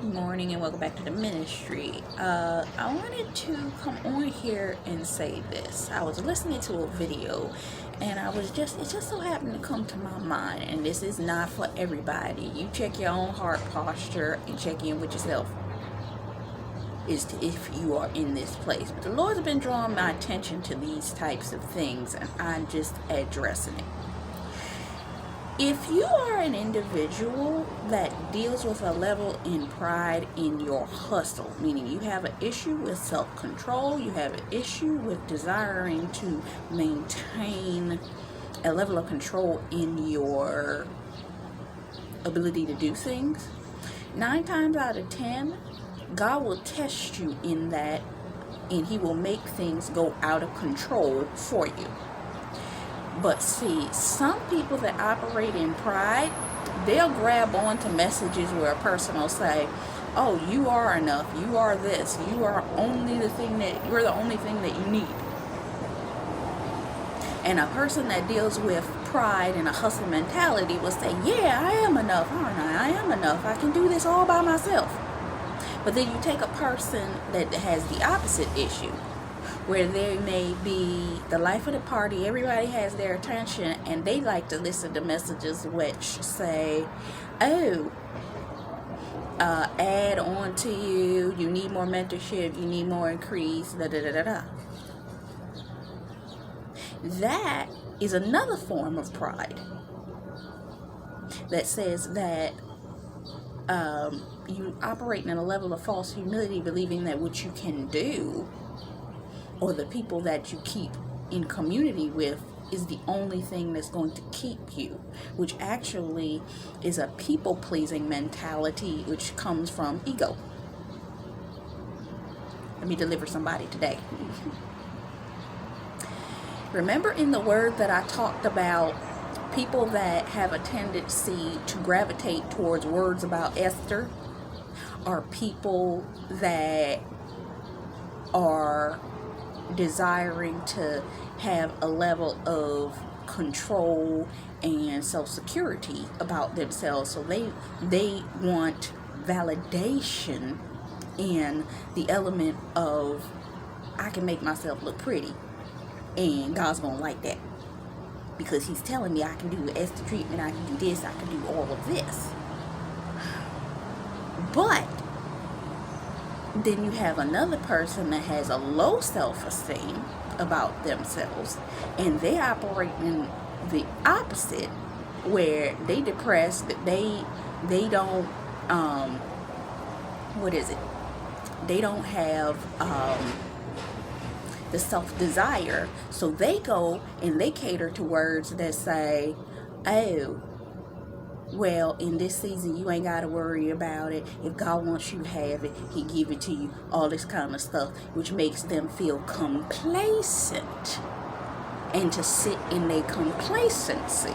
Good morning and welcome back to the ministry. I wanted to come on here and say this. I was listening to a video and it just so happened to come to my mind, and this is not for everybody. You check your own heart posture and check in with yourself if you are in this place. But the Lord's been drawing my attention to these types of things, and I'm just addressing it. If you are an individual that deals with a level in pride in your hustle, meaning you have an issue with self-control, you have an issue with desiring to maintain a level of control in your ability to do things, 9 times out of 10, God will test you in that, and He will make things go out of control for you. But see, some people that operate in pride, they'll grab on to messages where a person will say, oh, you are enough, you are this, you're the only thing that you need. And a person that deals with pride and a hustle mentality will say, yeah, I am enough, aren't I? I am enough, I can do this all by myself. But then you take a person that has the opposite issue, where there may be the life of the party, everybody has their attention, and they like to listen to messages which say, oh, add on to you, you need more mentorship, you need more increase, da da da da da. That is another form of pride that says that you operating in a level of false humility, believing that what you can do, or the people that you keep in community with, is the only thing that's going to keep you, which actually is a people-pleasing mentality, which comes from ego. Let me deliver somebody today. Remember in the word that I talked about people that have a tendency to gravitate towards words about Esther are people that are desiring to have a level of control and self-security about themselves. So they want validation in the element of, I can make myself look pretty, and God's gonna like that because He's telling me I can do Esther treatment, I can do this, I can do all of this. But then you have another person that has a low self-esteem about themselves, and they operate in the opposite, where they depressed, they don't they don't have the self-desire, so they go and they cater to words that say, oh, well, in this season, you ain't got to worry about it. If God wants you to have it, He give it to you. All this kind of stuff, which makes them feel complacent and to sit in their complacency.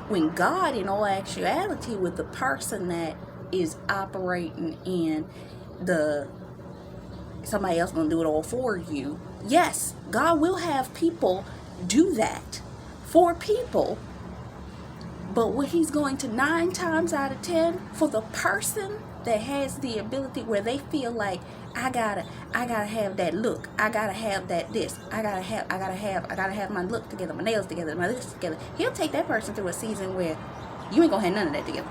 When God, in all actuality, with the person that is operating in somebody else gonna do it all for you. Yes, God will have people do that for people. But what He's going to 9 times out of 10, for the person that has the ability where they feel like, I gotta have that look, I gotta have that this, I gotta have my look together, my nails together, my this together. He'll take that person through a season where you ain't gonna have none of that together.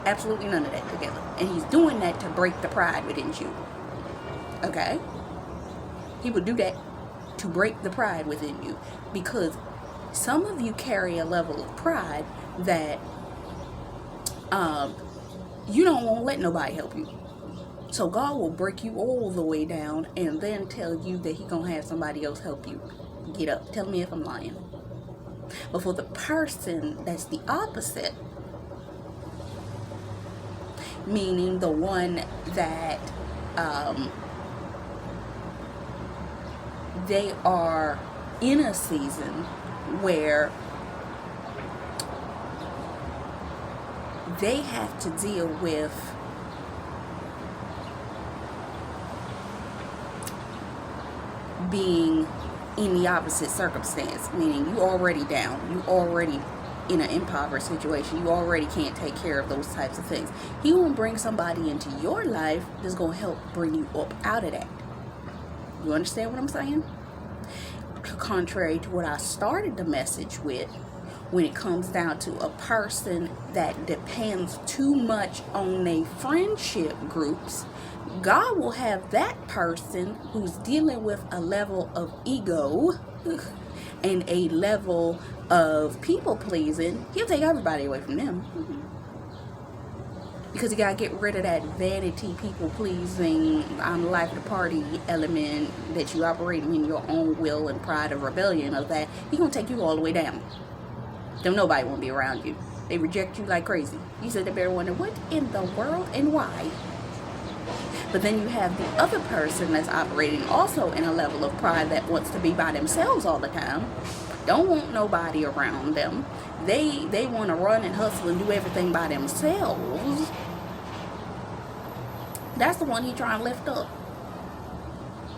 Absolutely none of that together. And He's doing that to break the pride within you. Okay? He would do that to break the pride within you, because some of you carry a level of pride that you don't want to let nobody help you. So God will break you all the way down and then tell you that He gonna have somebody else help you get up. Tell me if I'm lying. But for the person that's the opposite, meaning the one that they are in a season where they have to deal with being in the opposite circumstance, meaning you already down, you already in an impoverished situation. You already can't take care of those types of things. He won't bring somebody into your life that's going to help bring you up out of that. You understand what I'm saying? Contrary to what I started the message with, when it comes down to a person that depends too much on their friendship groups, God will have that person who's dealing with a level of ego and a level of people pleasing. He'll take everybody away from them. Because you gotta get rid of that vanity, people pleasing, I'm the life of the party element that you operating in your own will and pride and rebellion of that. He's gonna take you all the way down. Then nobody won't be around you. They reject you like crazy. You sit there wondering, what in the world and why? But then you have the other person that's operating also in a level of pride that wants to be by themselves all the time. Don't want nobody around them. They want to run and hustle and do everything by themselves. That's the one he's trying to lift up.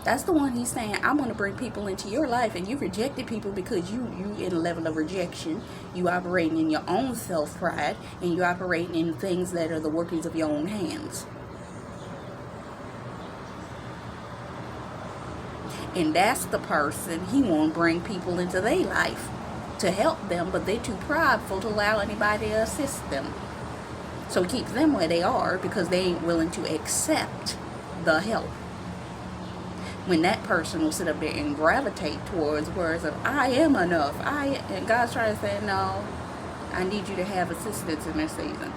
That's the one he's saying, I'm going to bring people into your life, and you rejected people because you in a level of rejection. You operating in your own self-pride, and you operating in things that are the workings of your own hands. And that's the person he won't bring people into their life to help them, but they're too prideful to allow anybody to assist them. So keep them where they are because they ain't willing to accept the help. When that person will sit up there and gravitate towards words of, I am enough. And God's trying to say, no, I need you to have assistance in this season.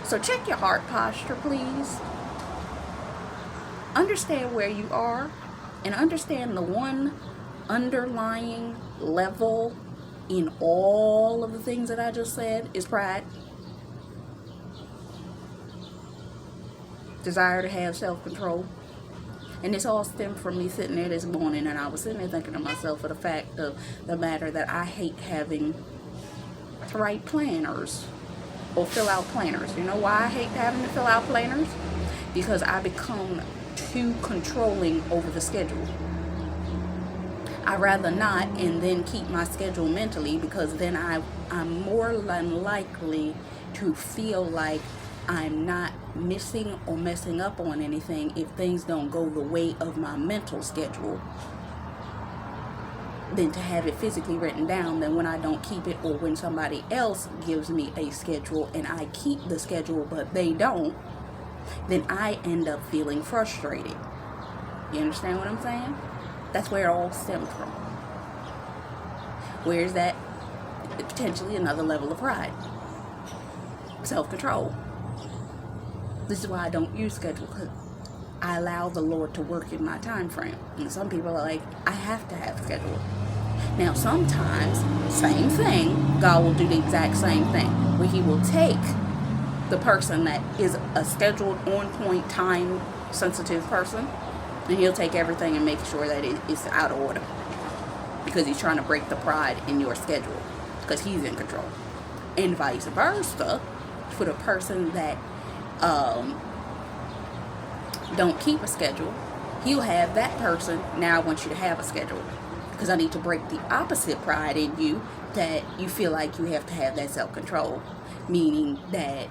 So check your heart posture, please. Understand where you are and understand the one underlying level in all of the things that I just said is pride. Desire to have self-control. And this all stemmed from me sitting there this morning, and I was sitting there thinking to myself for the fact of the matter that I hate having to write planners or fill out planners. You know why I hate having to fill out planners? Because I become too controlling over the schedule. I'd rather not, and then keep my schedule mentally, because then I'm more than likely to feel like I'm not missing or messing up on anything if things don't go the way of my mental schedule, than to have it physically written down. Then when I don't keep it, or when somebody else gives me a schedule and I keep the schedule but they don't, then I end up feeling frustrated. You understand what I'm saying? That's where it all stems from. Where's that? Potentially another level of pride. Self-control. This is why I don't use schedule, because I allow the Lord to work in my time frame. And some people are like, I have to have schedule. Now sometimes, same thing, God will do the exact same thing, where he will take the person that is a scheduled, on point, time sensitive person, and he'll take everything and make sure that it's out of order, because he's trying to break the pride in your schedule, because he's in control. And vice versa, for the person that don't keep a schedule, he'll have that person, now I want you to have a schedule, because I need to break the opposite pride in you, that you feel like you have to have that self-control, meaning that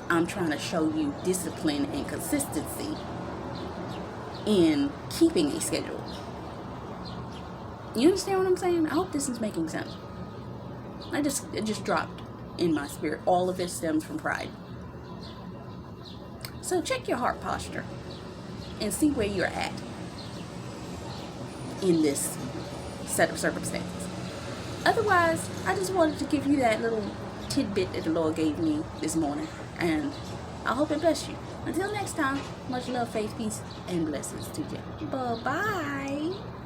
I'm trying to show you discipline and consistency in keeping a schedule. You understand what I'm saying? I hope this is making sense. It just dropped in my spirit. All of it stems from pride. So check your heart posture and see where you're at in this set of circumstances. Otherwise, I just wanted to give you that little tidbit that the Lord gave me this morning, and I hope it bless you. Until next time, much love, faith, peace, and blessings to you. Bye-bye.